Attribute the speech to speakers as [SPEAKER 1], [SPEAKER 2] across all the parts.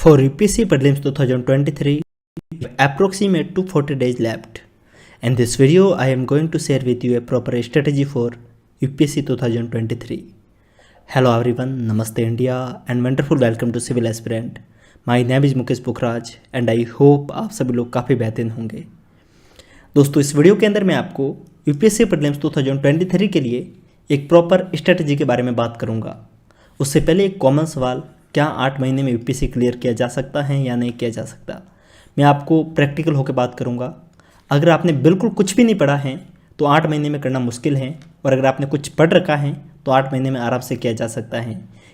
[SPEAKER 1] For UPSC Prelims 2023, approximate 240 days left. In this video, I am going to share with you a proper strategy for UPSC 2023. Hello everyone, Namaste India and wonderful welcome to Civil Aspirant. My name is Mukesh Pukhraj and I hope आप सभी लोग काफ़ी बेहतरीन होंगे। दोस्तों इस video के अंदर मैं आपको यूपीएससी प्रीलिम्स 2023 के लिए एक प्रॉपर स्ट्रेटजी के बारे में बात करूंगा। उससे पहले एक कॉमन सवाल, क्या 8 महीने में यूपीएससी क्लियर किया जा सकता है या नहीं किया जा सकता, मैं आपको प्रैक्टिकल होकर बात करूंगा। अगर आपने बिल्कुल कुछ भी नहीं पढ़ा है तो 8 महीने में करना मुश्किल है, और अगर आपने कुछ पढ़ रखा है तो 8 महीने में आराम से किया जा सकता है।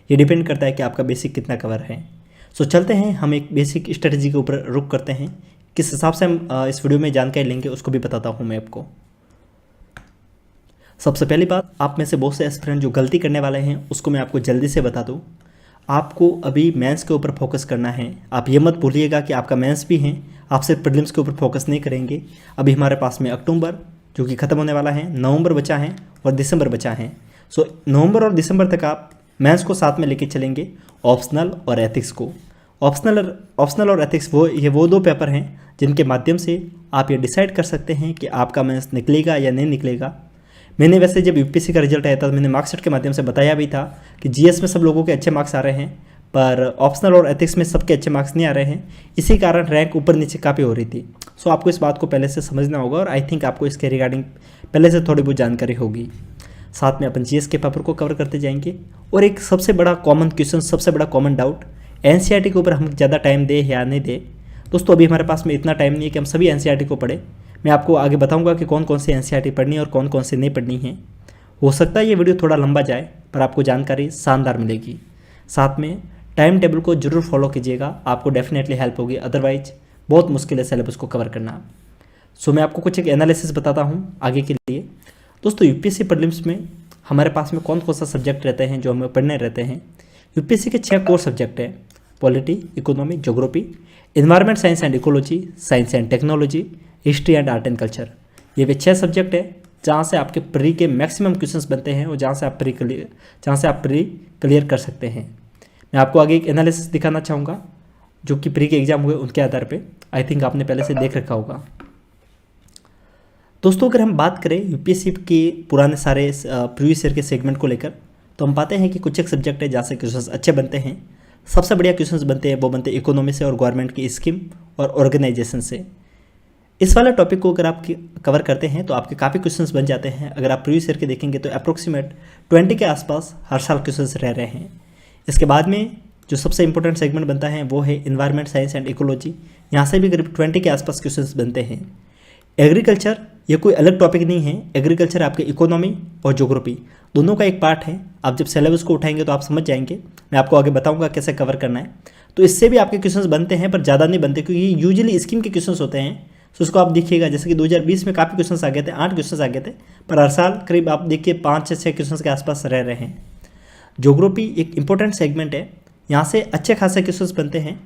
[SPEAKER 1] ये डिपेंड करता है कि आपका बेसिक कितना कवर है। सो चलते हैं, हम एक बेसिक स्ट्रेटजी के ऊपर रुक करते हैं। किस हिसाब से हम इस वीडियो में जानकारी लेंगे उसको भी बताता हूँ मैं आपको। सबसे पहली बात, आप में से बहुत से एस्पिरेंट जो गलती करने वाले हैं उसको मैं आपको जल्दी से बता दूँ। आपको अभी मेंस के ऊपर फोकस करना है। आप ये मत भूलिएगा कि आपका मेंस भी है, आप सिर्फ प्रीलिम्स के ऊपर फोकस नहीं करेंगे। अभी हमारे पास में अक्टूबर जो कि ख़त्म होने वाला है, नवंबर बचा है और दिसंबर बचा है। सो नवंबर और दिसंबर तक आप मेंस को साथ में लेके चलेंगे, ऑप्शनल और एथिक्स को। ऑप्शनल और एथिक्स वो दो पेपर हैं जिनके माध्यम से आप ये डिसाइड कर सकते हैं कि आपका मेंस निकलेगा या नहीं निकलेगा। मैंने वैसे जब यूपीएससी का रिजल्ट आया था मैंने मार्कशीट के माध्यम से बताया भी था कि जीएस में सब लोगों के अच्छे मार्क्स आ रहे हैं, पर ऑप्शनल और एथिक्स में सबके अच्छे मार्क्स नहीं आ रहे हैं। इसी कारण रैंक ऊपर नीचे काफ़ी हो रही थी। सो आपको इस बात को पहले से समझना होगा, और आई थिंक आपको इसके रिगार्डिंग पहले से थोड़ी बहुत जानकारी होगी। साथ में अपन जीएस के पेपर को कवर करते जाएंगे। और एक सबसे बड़ा कॉमन क्वेश्चन, सबसे बड़ा कॉमन डाउट, एनसीईआरटी के ऊपर हम ज़्यादा टाइम दें या नहीं दें। दोस्तों अभी हमारे पास में इतना टाइम नहीं है कि हम सभी एनसीईआरटी को पढ़ें। मैं आपको आगे बताऊंगा कि कौन कौन से एनसीईआरटी पढ़नी है और कौन कौन से नहीं पढ़नी है। हो सकता है ये वीडियो थोड़ा लंबा जाए, पर आपको जानकारी शानदार मिलेगी। साथ में टाइम टेबल को जरूर फॉलो कीजिएगा, आपको डेफिनेटली हेल्प होगी, अदरवाइज बहुत मुश्किल है सिलेबस को कवर करना। सो मैं आपको कुछ एक एनालिसिस बताता हूँ आगे के लिए। दोस्तों यूपीएससी प्रीलिम्स में हमारे पास में कौन कौन सा सब्जेक्ट रहते हैं जो हमें पढ़ने रहते हैं। यूपीएससी के 6 कोर सब्जेक्ट हैं: polity, economy, geography, environment science and ecology, science and technology, history and art and culture. ये वे 6 सब्जेक्ट हैं जहाँ से आपके प्री के मैक्सिमम क्वेश्चंस बनते हैं और जहाँ से आप प्री क्लियर कर सकते हैं। मैं आपको आगे एक एनालिसिस दिखाना चाहूँगा जो कि प्री के एग्जाम हुए उनके आधार पे। आई थिंक आपने पहले से देख रखा होगा। दोस्तों अगर हम बात करें यूपीएससी के पुराने सारे प्रीवियस ईयर के सेगमेंट को लेकर, तो हम पाते हैं कि कुछ एक सब्जेक्ट है जहाँ से क्वेश्चंस अच्छे बनते हैं। सबसे बढ़िया क्वेश्चंस बनते हैं वो बनते हैं इकोनॉमी से और गवर्नमेंट की स्कीम और ऑर्गेनाइजेशन से। इस वाले टॉपिक को अगर आप कवर करते हैं तो आपके काफ़ी क्वेश्चंस बन जाते हैं। अगर आप प्रीवियस ईयर के देखेंगे तो अप्रोक्सीमेट 20 के आसपास हर साल क्वेश्चंस रह रहे हैं। इसके बाद में जो सबसे इंपॉर्टेंट सेगमेंट बनता है वो है इन्वायरमेंट साइंस एंड इकोलॉजी। यहाँ से भी करीब 20 के आसपास क्वेश्चंस बनते हैं। एग्रीकल्चर ये कोई अलग टॉपिक नहीं है, एग्रीकल्चर आपके इकोनॉमी और ज्योग्राफी दोनों का एक पार्ट है। आप जब सिलेबस को उठाएंगे तो आप समझ जाएंगे, मैं आपको आगे बताऊंगा कैसे कवर करना है। तो इससे भी आपके क्वेश्चंस बनते हैं, पर ज़्यादा नहीं बनते क्योंकि यूजुअली स्कीम के क्वेश्चंस होते हैं। तो उसको आप देखिएगा, जैसे कि 2020 में काफ़ी क्वेश्चंस आ गए थे, 8 क्वेश्चंस आ गए थे, पर हर साल करीब आप देखिए 5 से 6 क्वेश्चंस के आसपास रह रहे हैं। ज्योग्राफी एक इंपॉर्टेंट सेगमेंट है, यहाँ से अच्छे खासे क्वेश्चंस बनते हैं,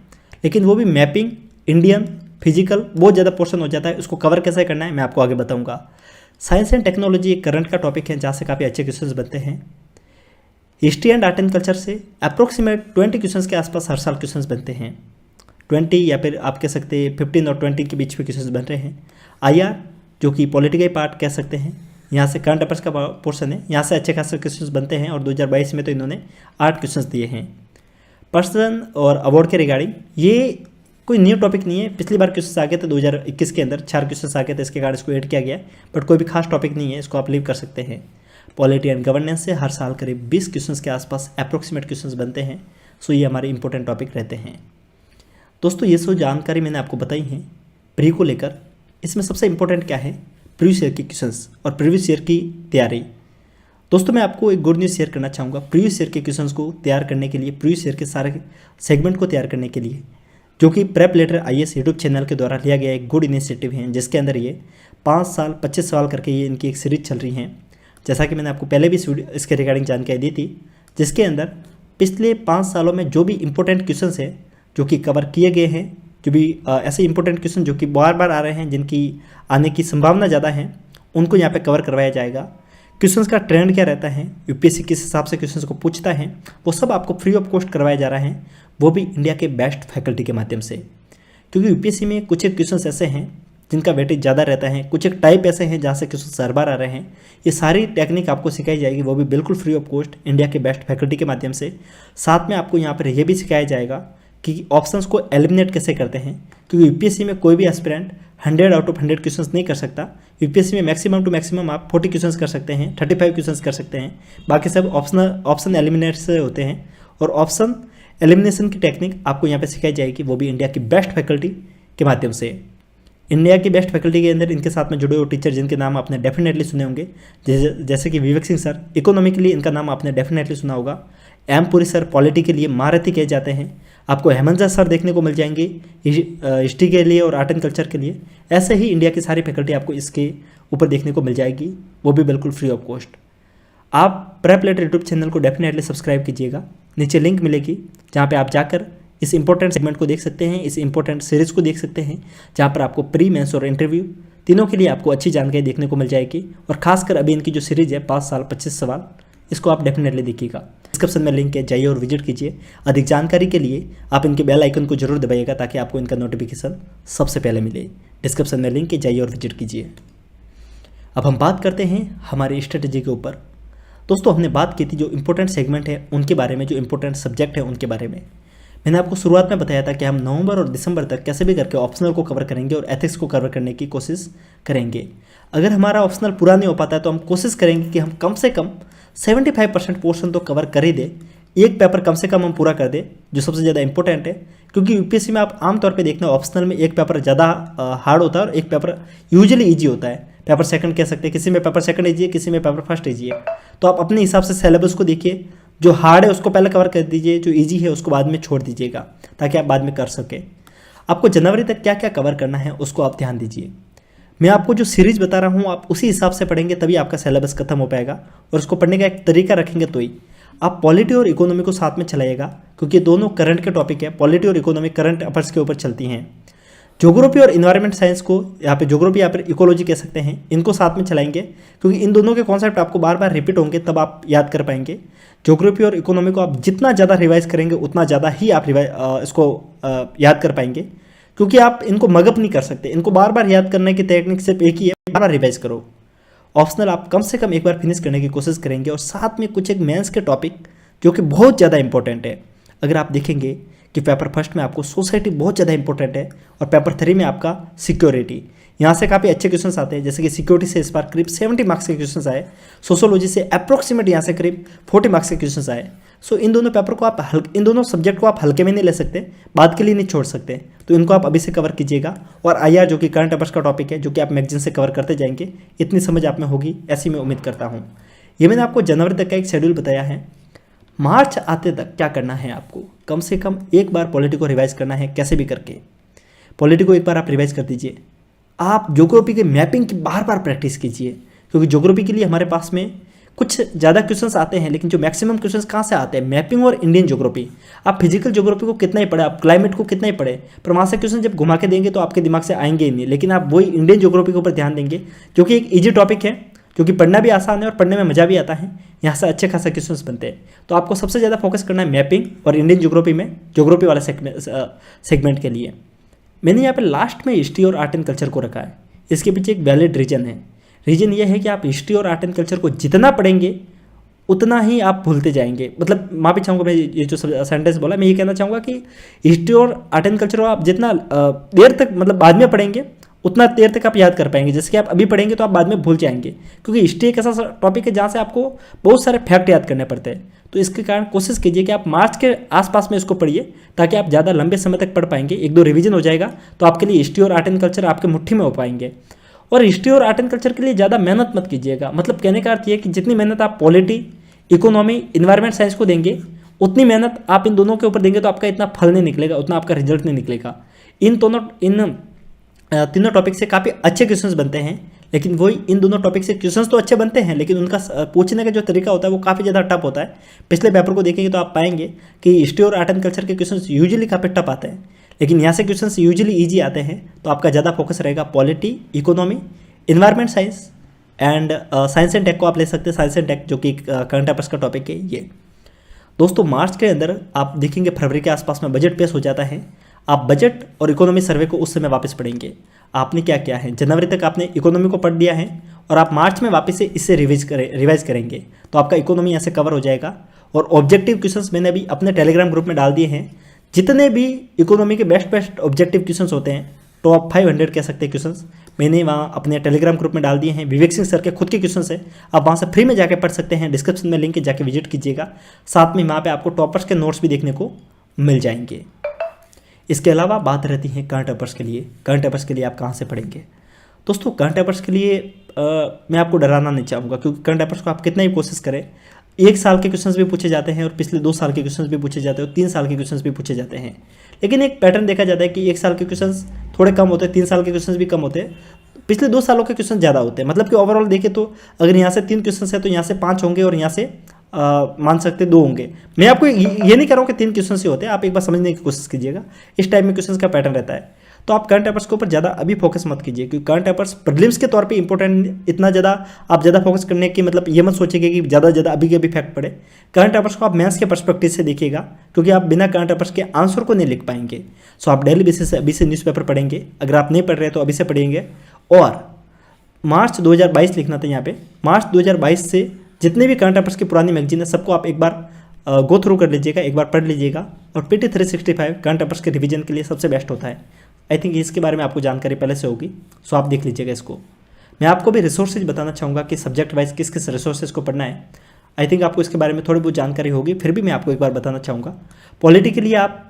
[SPEAKER 1] लेकिन वो भी मैपिंग, इंडियन, फिजिकल बहुत ज़्यादा पोर्शन हो जाता है। उसको कवर कैसे करना है मैं आपको आगे बताऊँगा। साइंस एंड टेक्नोलॉजी एक करंट का टॉपिक है जहाँ से काफ़ी अच्छे क्वेश्चंस बनते हैं। History and art and culture से अप्रोक्सीमेट 20 क्वेश्चंस के आसपास हर साल क्वेश्चंस बनते हैं। 20 या फिर आप कह सकते हैं 15 और 20 के बीच में क्वेश्चंस बन रहे हैं। आईआर जो कि पॉलिटिकल पार्ट कह सकते हैं, यहाँ से करंट अफेयर्स का पोर्शन है, यहाँ से अच्छे खासे क्वेश्चंस बनते हैं। और 2022 में तो इन्होंने 8 क्वेश्चंस दिए हैं। पर्सन और अवार्ड के रिगार्डिंग ये कोई न्यू टॉपिक नहीं है, पिछली बार क्वेश्चंस आ गए थे 2021 के अंदर 4 क्वेश्चंस आ गए थे, इसके कारण इसको ऐड किया गया, बट कोई भी खास टॉपिक नहीं है, इसको आप लीव कर सकते हैं। पॉलिटी एंड गवर्नेंस से हर साल करीब 20 क्वेश्चंस के आसपास अप्रोक्सीमेट क्वेश्चंस बनते हैं। सो ये हमारे इंपॉर्टेंट टॉपिक रहते हैं। दोस्तों ये सब जानकारी मैंने आपको बताई है प्री को लेकर। इसमें सबसे इंपॉर्टेंट क्या है, प्रीवियस ईयर के क्वेश्चंस और प्रीवियस ईयर की तैयारी। दोस्तों मैं आपको एक गुड न्यूज़ शेयर करना चाहूँगा। प्रीवियस ईयर के क्वेश्चंस को तैयार करने के लिए, प्रीवियस ईयर के सारे सेगमेंट को तैयार करने के लिए, जो कि PrepLadder IAS YouTube channel के द्वारा लिया गया एक गुड इनिशिएटिव है, जिसके अंदर ये 5 साल 25 सवाल करके ये इनकी एक सीरीज चल रही है। जैसा कि मैंने आपको पहले भी इसके रिगार्डिंग जानकारी दी थी, जिसके अंदर पिछले 5 सालों में जो भी इंपॉर्टेंट क्वेश्चन है जो कि कवर किए गए हैं, जो भी ऐसे इंपॉर्टेंट क्वेश्चन जो कि बार बार आ रहे हैं, जिनकी आने की संभावना ज़्यादा है, उनको यहाँ पे कवर करवाया जाएगा। क्वेश्चंस का ट्रेंड क्या रहता है, यूपीएससी किस हिसाब से क्वेश्चंस को पूछता है, वो सब आपको फ्री ऑफ कॉस्ट करवाया जा रहा है। वो भी इंडिया के बेस्ट फैकल्टी के माध्यम से। क्योंकि यूपीएससी में कुछ एक क्वेश्चंस ऐसे हैं जिनका वेटेज ज़्यादा रहता है, कुछ एक टाइप ऐसे हैं जहाँ से क्वेश्चन हर बार आ रहे हैं। ये सारी टेक्निक आपको सिखाई जाएगी, वो भी बिल्कुल फ्री ऑफ कॉस्ट इंडिया के बेस्ट फैकल्टी के माध्यम से। साथ में आपको यहाँ पर यह भी सिखाया जाएगा कि ऑप्शंस को एलिमिनेट कैसे करते हैं, क्योंकि यूपीएससी में कोई भी एस्पिरेंट 100 आउट ऑफ 100 क्वेश्चंस नहीं कर सकता। यूपीएससी में मैक्सिमम टू मैक्सिमम आप 40 क्वेश्चंस कर सकते हैं, 35 क्वेश्चंस कर सकते हैं, बाकी सब ऑप्शन एलिमिनेट से होते हैं। और ऑप्शन एलिमिनेशन की टेक्निक आपको यहाँ पे सिखाई जाएगी, वो भी इंडिया की बेस्ट फैकल्टी के माध्यम से। इंडिया की बेस्ट फैकल्टी के अंदर इनके साथ में जुड़े हुए टीचर जिनके नाम आपने डेफिनेटली सुने होंगे, जैसे कि विवेक सिंह सर, इकोनॉमी के लिए इनका नाम आपने डेफिनेटली सुना होगा। एम पुरी सर पॉलिटी के लिए महारथी कहे जाते हैं। आपको हेमंत सर देखने को मिल जाएंगे हिस्ट्री के लिए और आर्ट एंड कल्चर के लिए। ऐसे ही इंडिया की सारी फैकल्टी आपको इसके ऊपर देखने को मिल जाएगी, वो भी बिल्कुल फ्री ऑफ कॉस्ट। आप प्रेप लेटर यूट्यूब चैनल को डेफिनेटली सब्सक्राइब कीजिएगा, नीचे लिंक मिलेगी जहाँ पे आप जाकर इस इंपॉर्टेंट सेगमेंट को देख सकते हैं, इस इंपॉर्टेंट सीरीज़ को देख सकते हैं, जहाँ पर आपको प्री मेंस और इंटरव्यू तीनों के लिए आपको अच्छी जानकारी देखने को मिल जाएगी। और खासकर अभी इनकी जो सीरीज़ है 5 साल 25 सवाल, इसको आप डेफिनेटली देखिएगा। डिस्क्रिप्शन में लिंक है, जाइए और विजिट कीजिए। अधिक जानकारी के लिए आप इनके बेल आइकन को जरूर दबाइएगा ताकि आपको इनका नोटिफिकेशन सबसे पहले मिले। डिस्क्रिप्शन में लिंक है, जाइए और विजिट कीजिए। अब हम बात करते हैं हमारी स्ट्रेटजी के ऊपर। दोस्तों, हमने बात की थी जो इंपॉर्टेंट सेगमेंट है उनके बारे में, जो इंपॉर्टेंट सब्जेक्ट है उनके बारे में। मैंने आपको शुरुआत में बताया था कि हम नवंबर और दिसंबर तक कैसे भी करके ऑप्शनल को कवर करेंगे और एथिक्स को कवर करने की कोशिश करेंगे। अगर हमारा ऑप्शनल पूरा नहीं हो पाता है तो हम कोशिश करेंगे कि हम कम से कम 75% पोर्शन तो कवर कर ही दे, एक पेपर कम से कम हम पूरा कर दे जो सबसे ज़्यादा इंपॉर्टेंट है। क्योंकि यूपीएससी में आप आमतौर पे देखना ऑप्शनल में एक पेपर ज़्यादा हार्ड होता है और एक पेपर यूजुअली ईजी होता है। पेपर सेकंड कह सकते हैं, किसी में पेपर सेकंड ईजी है, किसी में पेपर फर्स्ट ईजी है। तो आप अपने हिसाब से सिलेबस को देखिए, जो हार्ड है उसको पहले कवर कर दीजिए, जो ईजी है उसको बाद में छोड़ दीजिएगा ताकि आप बाद में कर सकें। आपको जनवरी तक क्या क्या कवर करना है उसको आप ध्यान दीजिए। मैं आपको जो सीरीज बता रहा हूँ आप उसी हिसाब से पढ़ेंगे तभी आपका सिलेबस खत्म हो पाएगा। और उसको पढ़ने का एक तरीका रखेंगे तो ही आप पॉलिटी और इकोनॉमी को साथ में चलाइएगा, क्योंकि दोनों करंट के टॉपिक है। पॉलिटी और इकोनॉमी करंट अफेयर्स के ऊपर चलती हैं। ज्योग्राफी और इन्वायरमेंट साइंस को यहाँ पे ज्योग्राफी या फिर इकोलॉजी कह सकते हैं, इनको साथ में चलाएंगे क्योंकि इन दोनों के कॉन्सेप्ट आपको बार बार रिपीट होंगे, तब आप याद कर पाएंगे। ज्योग्राफी और इकोनॉमी को आप जितना ज़्यादा रिवाइज करेंगे उतना ज़्यादा ही आप इसको याद कर पाएंगे, क्योंकि आप इनको मगअप नहीं कर सकते। इनको बार बार याद करने की टेक्निक सिर्फ एक ही है, बार बार रिवाइज करो। ऑप्शनल आप कम से कम एक बार फिनिश करने की कोशिश करेंगे और साथ में कुछ एक मेंस के टॉपिक जो कि बहुत ज़्यादा इंपॉर्टेंट है। अगर आप देखेंगे कि पेपर फर्स्ट में आपको सोसाइटी बहुत ज़्यादा इंपॉर्टेंट है और पेपर 3 में आपका सिक्योरिटी, यहाँ से काफ़ी अच्छे क्वेश्चंस आते हैं। जैसे कि सिक्योरिटी से इस बार करीब 70 मार्क्स के क्वेश्चंस आए, सोशोलॉजी से अप्रोक्सीमेट यहाँ से करीब 40 मार्क्स के क्वेश्चंस आए। सो इन दोनों पेपर को आप इन दोनों सब्जेक्ट को आप हल्के में नहीं ले सकते, बाद के लिए नहीं छोड़ सकते। तो इनको आप अभी से कवर कीजिएगा। और आईआर जो कि करंट अफेयर्स का टॉपिक है, जो कि आप मैगजीन से कवर करते जाएंगे, इतनी समझ आप में होगी ऐसी मैं उम्मीद करता हूँ। ये मैंने आपको जनवरी तक का एक शेड्यूल बताया है। मार्च आते तक क्या करना है आपको, कम से कम एक बार पॉलिटी को रिवाइज करना है, कैसे भी करके पॉलिटी को एक बार आप रिवाइज कर दीजिए। आप ज्योग्राफी के मैपिंग की बार बार प्रैक्टिस कीजिए, क्योंकि ज्योग्राफी के लिए हमारे पास में कुछ ज़्यादा क्वेश्चंस आते हैं, लेकिन जो मैक्सिमम क्वेश्चंस कहाँ से आते हैं, मैपिंग और इंडियन ज्योग्राफी। आप फिजिकल ज्योग्राफी को कितना ही पढ़े, आप क्लाइमेट को कितना ही पढ़े, पर वहाँ से क्वेश्चन जब घुमा के देंगे तो आपके दिमाग से आएंगे ही नहीं। लेकिन आप वही इंडियन ज्योग्राफी के ऊपर ध्यान देंगे, जो कि एक ईजी टॉपिक है, जो कि पढ़ना भी आसान है और पढ़ने में मज़ा भी आता है। यहाँ से अच्छे खासा क्वेश्चंस बनते हैं। तो आपको सबसे ज़्यादा फोकस करना है मैपिंग और इंडियन ज्योग्राफी में, ज्योग्राफी वाला सेगमेंट के लिए। मैंने यहाँ पे लास्ट में हिस्ट्री और आर्ट एंड कल्चर को रखा है। इसके पीछे एक वैलिड रीजन है। रीजन ये है कि आप हिस्ट्री और आर्ट एंड कल्चर को जितना पढ़ेंगे उतना ही आप भूलते जाएंगे। मतलब माफ़ी चाहूँगा, मैं ये जो सेंटेंस बोला, मैं ये कहना चाहूँगा कि हिस्ट्री और आर्ट एंड कल्चर को आप जितना देर तक मतलब बाद में पढ़ेंगे उतना देर तक आप याद कर पाएंगे। जैसे कि आप अभी पढ़ेंगे तो आप बाद में भूल जाएंगे, क्योंकि हिस्ट्री एक ऐसा टॉपिक है जहाँ से आपको बहुत सारे फैक्ट याद करने पड़ते हैं। तो इसके कारण कोशिश कीजिए कि आप मार्च के आसपास में इसको पढ़िए, ताकि आप ज़्यादा लंबे समय तक पढ़ पाएंगे। 1-2 रिवीजन हो जाएगा तो आपके लिए हिस्ट्री और आर्ट एंड कल्चर आपके मुट्ठी में हो पाएंगे। और हिस्ट्री और आर्ट एंड कल्चर के लिए ज़्यादा मेहनत मत कीजिएगा। मतलब कहने का अर्थ ये है कि जितनी मेहनत आप पॉलिटी, इकोनॉमी, इन्वायरमेंट साइंस को देंगे, उतनी मेहनत आप इन दोनों के ऊपर देंगे तो आपका इतना फल नहीं निकलेगा, उतना आपका रिजल्ट नहीं निकलेगा। इन तीनों टॉपिक से काफ़ी अच्छे क्वेश्चंस बनते हैं, लेकिन वही इन दोनों टॉपिक से क्वेश्चंस तो अच्छे बनते हैं, लेकिन उनका पूछने का जो तरीका होता है वो काफ़ी ज़्यादा टफ होता है। पिछले पेपर को देखेंगे तो आप पाएंगे कि हिस्ट्री और आर्ट एंड कल्चर के क्वेश्चंस यूजुअली काफ़ी टफ आते हैं, लेकिन यहाँ से क्वेश्चंस यूजुअली ईजी आते हैं। तो आपका ज़्यादा फोकस रहेगा polity, economy, environment science and science and tech को आप ले सकते हैं। साइंस एंड टेक जो कि करंट अफेयर्स का टॉपिक है ये। दोस्तों मार्च के अंदर आप देखेंगे फरवरी के आसपास में बजट पेश हो जाता है। आप बजट और इकोनॉमी सर्वे को उस समय वापस पढ़ेंगे। आपने क्या किया है, जनवरी तक आपने इकोनॉमी को पढ़ लिया है और आप मार्च में वापस से इसे रिवाइज करेंगे तो आपका इकोनॉमी यहाँ से कवर हो जाएगा। और ऑब्जेक्टिव क्वेश्चंस मैंने अभी अपने टेलीग्राम ग्रुप में डाल दिए हैं। जितने भी इकोनॉमी के बेस्ट ऑब्जेक्टिव क्वेश्चंस होते हैं, टॉप 500 कह सकते हैं क्वेश्चंस, मैंने वहाँ अपने टेलीग्राम ग्रुप में डाल दिए हैं। विवेक सिंह सर के खुद के क्वेश्चंस है, आप वहाँ से फ्री में जाके पढ़ सकते हैं। डिस्क्रिप्शन में लिंक है, जाके विजिट कीजिएगा। साथ में वहाँ पे आपको टॉपर्स के नोट्स भी देखने को मिल जाएंगे। इसके अलावा बात रहती है करंट अफेयर्स के लिए। करंट अफेयर्स के लिए आप कहाँ से पढ़ेंगे? दोस्तों करंट अफेयर्स के लिए मैं आपको डराना नहीं चाहूँगा, क्योंकि करंट अफेयर्स को आप कितना ही कोशिश करें, 1 साल के क्वेश्चंस भी पूछे जाते हैं और पिछले 2 साल के क्वेश्चंस भी पूछे जाते हैं और 3 साल के क्वेश्चंस भी पूछे जाते हैं। लेकिन एक पैटर्न देखा जाता है कि 1 साल के क्वेश्चंस थोड़े कम होते हैं, 3 साल के क्वेश्चंस भी कम होते हैं, पिछले 2 सालों के क्वेश्चन ज़्यादा होते हैं। मतलब कि ओवरऑल देखें तो अगर यहाँ से 3 क्वेश्चन है तो यहाँ से 5 होंगे और यहाँ से मान सकते 2 होंगे। मैं आपको ये नहीं कह रहा हूँ कि 3 क्वेश्चन ही होते हैं, आप एक बार समझने की कोशिश कीजिएगा। इस टाइप में क्वेश्चन का पैटर्न रहता है। तो आप करंट अफेयर्स के ऊपर ज़्यादा अभी फोकस मत कीजिए, क्योंकि करंट अफेयर्स प्रीलिम्स के तौर पे इंपॉर्टेंट, इतना ज़्यादा आप ज़्यादा फोकस करने की मतलब ये मत सोचिएगा कि ज़्यादा अभी के अभी फैक्ट पड़े। करंट अफेयर्स को आप मैथ्स के पर्सपेक्टिव से देखिएगा, क्योंकि आप बिना करंट अफेयर्स के आंसर को नहीं लिख पाएंगे। सो आप डेली बेसिस से अभी से न्यूज़पेपर पढ़ेंगे। अगर आप नहीं पढ़ रहे तो अभी से पढ़ेंगे। और मार्च 2022 लिखना था यहाँ पे, मार्च 2022 से जितने भी करंट अफेयर्स की पुरानी मैगजीन है सबको आप एक बार गो थ्रू कर लीजिएगा, एक बार पढ़ लीजिएगा। और PT 365 करंट अफेयर्स के रिवीजन के लिए सबसे बेस्ट होता है। आई थिंक इसके बारे में आपको जानकारी पहले से होगी, सो आप देख लीजिएगा इसको। मैं आपको भी रिसोर्सेज बताना चाहूँगा कि सब्जेक्ट वाइज किस किस रिसोर्सेज को पढ़ना है। आई थिंक आपको इसके बारे में थोड़ी बहुत जानकारी होगी, फिर भी मैं आपको एक बार बताना चाहूँगा। पॉलिटी के लिए आप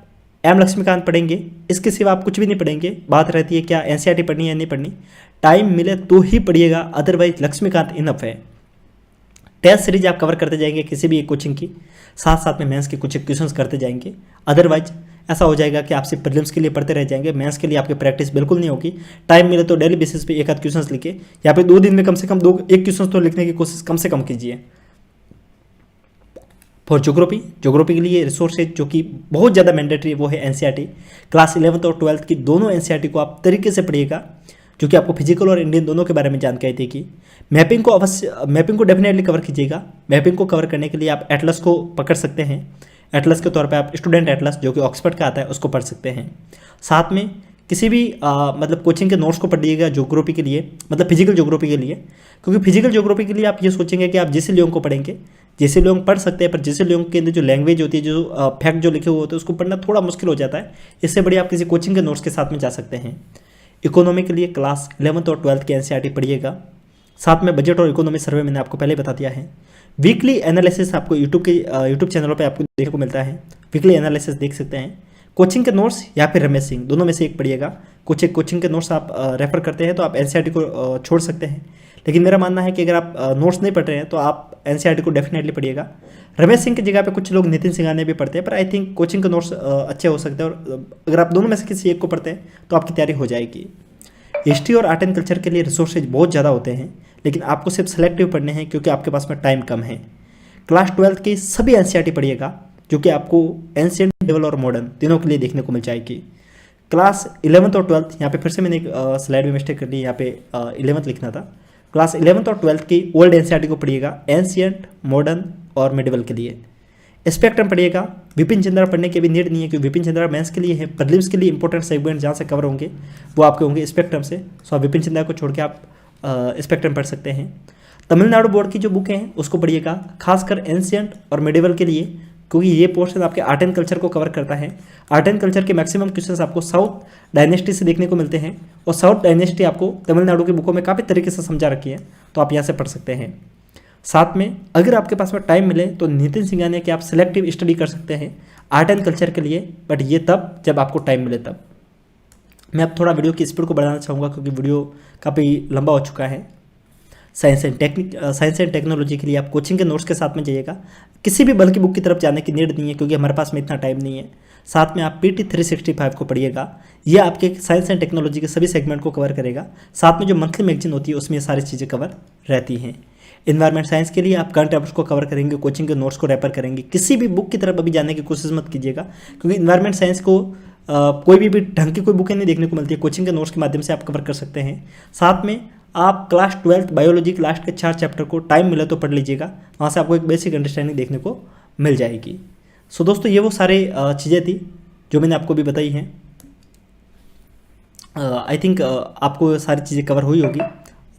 [SPEAKER 1] M लक्ष्मीकांत पढ़ेंगे, इसके सिवा आप कुछ भी नहीं पढ़ेंगे। बात रहती है क्या NCERT पढ़नी है या नहीं पढ़नी, टाइम मिले तो ही पढ़िएगा, अदरवाइज लक्ष्मीकांत इनफ है। टेस्ट सीरीज आप कवर करते जाएंगे किसी भी एक कोचिंग की, साथ साथ में मेंस के कुछ क्वेश्चंस करते जाएंगे। अदरवाइज ऐसा हो जाएगा कि आप सिर्फ प्रीलिम्स के लिए पढ़ते रह जाएंगे, मेंस के लिए आपकी प्रैक्टिस बिल्कुल नहीं होगी। टाइम मिले तो डेली बेसिस पे एक आध क्वेश्चंस लिखे, या फिर 2 दिन में कम से कम 1 क्वेश्चन तो लिखने की कोशिश कम से कम कीजिए। फॉर ज्योग्राफी के लिए रिसोर्स है जो कि बहुत ज़्यादा मैंडेटरी है, वो है NCERT। क्लास 11th और 12th की दोनों NCERT को आप तरीके से पढ़िएगा, जो कि आपको फिजिकल और इंडियन दोनों के बारे में जानकारी देगी। मैपिंग को डेफिनेटली कवर कीजिएगा। मैपिंग को कवर करने के लिए आप एटलस को पकड़ सकते हैं। एटलस के तौर पे आप स्टूडेंट एटलस जो कि ऑक्सफोर्ड का आता है उसको पढ़ सकते हैं। साथ में किसी भी मतलब कोचिंग के नोट्स को पढ़िएगा ज्योग्राफी के लिए, मतलब फिजिकल ज्योग्राफी के लिए, क्योंकि फिजिकल ज्योग्राफी के लिए आप ये सोचेंगे कि आप जेसी लियोंग को पढ़ेंगे। जेसी लियोंग पढ़ सकते हैं, पर जेसी लियोंग के अंदर जो लैंग्वेज होती है, जो फैक्ट जो लिखे हुए होते हैं, उसको पढ़ना थोड़ा मुश्किल हो जाता है। इससे बढ़िया आप किसी कोचिंग के नोट्स के साथ में जा सकते हैं। इकोनॉमी के लिए क्लास 11th और 12th के NCERT पढ़िएगा। साथ में बजट और इकोनॉमी सर्वे मैंने आपको पहले बता दिया है। वीकली एनालिसिस आपको यूट्यूब चैनलों पे आपको देखने को मिलता है। वीकली एनालिसिस देख सकते हैं। कोचिंग के नोट्स या फिर रमेश सिंह, दोनों में से एक पढ़िएगा। कुछ एक कोचिंग के नोट्स आप रेफर करते हैं तो आप NCERT को छोड़ सकते हैं, लेकिन मेरा मानना है कि अगर आप नोट्स नहीं पढ़ रहे हैं तो आप NCERT को डेफिनेटली पढ़िएगा। रमेश सिंह की जगह पे कुछ लोग नितिन सिंघानिया भी पढ़ते हैं, पर आई थिंक कोचिंग के नोट्स अच्छे हो सकते हैं। और अगर आप दोनों में से किसी एक को पढ़ते हैं तो आपकी तैयारी हो जाएगी। हिस्ट्री और आर्ट एंड कल्चर के लिए रिसोर्सेज बहुत ज़्यादा होते हैं, लेकिन आपको सिर्फ सेलेक्टिव पढ़ने हैं, क्योंकि आपके पास में टाइम कम है। क्लास 12th की सभी NCERT पढ़िएगा, जो कि आपको एंशिएंट, मिडिवल और मॉडर्न तीनों के लिए देखने को मिल जाएगी। क्लास 11th और 12th, यहाँ पे फिर से मैंने एक स्लाइड में मिस्टेक कर दी, यहाँ पे 11th लिखना था। क्लास 11th और 12th की ओल्ड NCERT को पढ़िएगा, एंशिएंट, मॉडर्न और मिडिवल के लिए। स्पेक्ट्रम पढ़िएगा। विपिन चंद्रा पढ़ने की भी नीड नहीं है, क्योंकि विपिन चंद्रा मेंस के लिए है। प्रीलिम्स के लिए इंपॉर्टेंट सेगमेंट जहाँ से कवर होंगे वो आपके होंगे स्पेक्ट्रम से। सो आप विपिन चंद्रा को छोड़ के आप स्पेक्ट्रम पढ़ सकते हैं। तमिलनाडु बोर्ड की जो बुकें हैं उसको पढ़िएगा, खासकर एंशिएंट और मिडिवल के लिए, क्योंकि ये पोर्शन आपके आर्ट एंड कल्चर को कवर करता है। आर्ट एंड कल्चर के मैक्सिमम क्वेश्चंस आपको साउथ डायनेस्टी से देखने को मिलते हैं, और साउथ डायनेस्टी आपको तमिलनाडु की बुकों में काफ़ी तरीके से समझा रखी है, तो आप यहाँ से पढ़ सकते हैं। साथ में अगर आपके पास में टाइम मिले तो नितिन सिंघानिया की आप सिलेक्टिव स्टडी कर सकते हैं आर्ट एंड कल्चर के लिए, बट ये तब जब आपको टाइम मिले तब। मैं अब थोड़ा वीडियो की स्पीड को बढ़ाना चाहूँगा, क्योंकि वीडियो काफ़ी लंबा हो चुका है। साइंस एंड टेक्नोलॉजी के लिए आप कोचिंग के नोट्स के साथ में जाइएगा। किसी भी बल्कि बुक की तरफ जाने की नीड नहीं है, क्योंकि हमारे पास में इतना टाइम नहीं है। साथ में आप PT 365 को पढ़िएगा, ये आपके साइंस एंड टेक्नोलॉजी के सभी सेगमेंट को कवर करेगा। साथ में जो मंथली मैगजीन होती है उसमें ये सारी चीज़ें कवर रहती हैं। इन्वायरमेंट साइंस के लिए आप करंट अफेयर्स को कवर करेंगे, कोचिंग के नोट्स को रेफर करेंगे। किसी भी बुक की तरफ अभी जाने की कोशिश मत कीजिएगा, क्योंकि इन्वायरमेंट साइंस को कोई भी ढंग की कोई बुकें नहीं देखने को मिलती है। कोचिंग के नोट्स के माध्यम से आप कवर कर सकते हैं। साथ में आप क्लास 12th बायोलॉजी क्लास के 4 चैप्टर को टाइम मिले तो पढ़ लीजिएगा, वहाँ से आपको एक बेसिक अंडरस्टैंडिंग देखने को मिल जाएगी। सो दोस्तों ये वो सारे चीज़ें थी जो मैंने आपको भी बताई हैं। आई थिंक आपको सारी चीज़ें कवर हुई होगी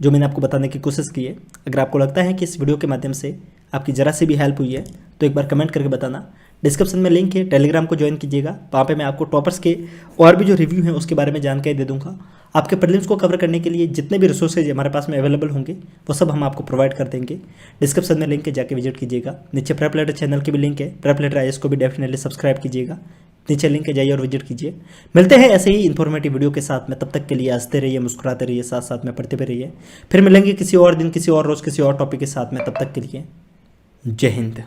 [SPEAKER 1] जो मैंने आपको बताने की कोशिश की है। अगर आपको लगता है कि इस वीडियो के माध्यम से आपकी ज़रा सी भी हेल्प हुई है तो एक बार कमेंट करके बताना। डिस्क्रिप्शन में लिंक है, टेलीग्राम को ज्वाइन कीजिएगा, वहाँ पे मैं आपको टॉपर्स के और भी जो रिव्यू हैं उसके बारे में जानकारी दे दूँगा। आपके प्रीलिम्स को कवर करने के लिए जितने भी रिसोर्सेज हमारे पास में अवेलेबल होंगे वो सब हम आपको प्रोवाइड कर देंगे। डिस्क्रिप्शन में लिंक है, जाके विजिट कीजिएगा। नीचे प्रेप लेटर चैनल की भी लिंक है, प्रेप लेटर आईएएस को भी डेफिनेटली सब्सक्राइब कीजिएगा। नीचे लिंक है, जाइए और विजिट कीजिए। मिलते हैं ऐसे ही इन्फॉर्मेटिव वीडियो के साथ में, तब तक के लिए हंसते रहिए, मुस्कुराते रहिए, साथ साथ में पढ़ते भी रहिए। फिर मिलेंगे किसी और दिन, किसी और रोज़, किसी और टॉपिक के साथ में। तब तक के लिए जय हिंद।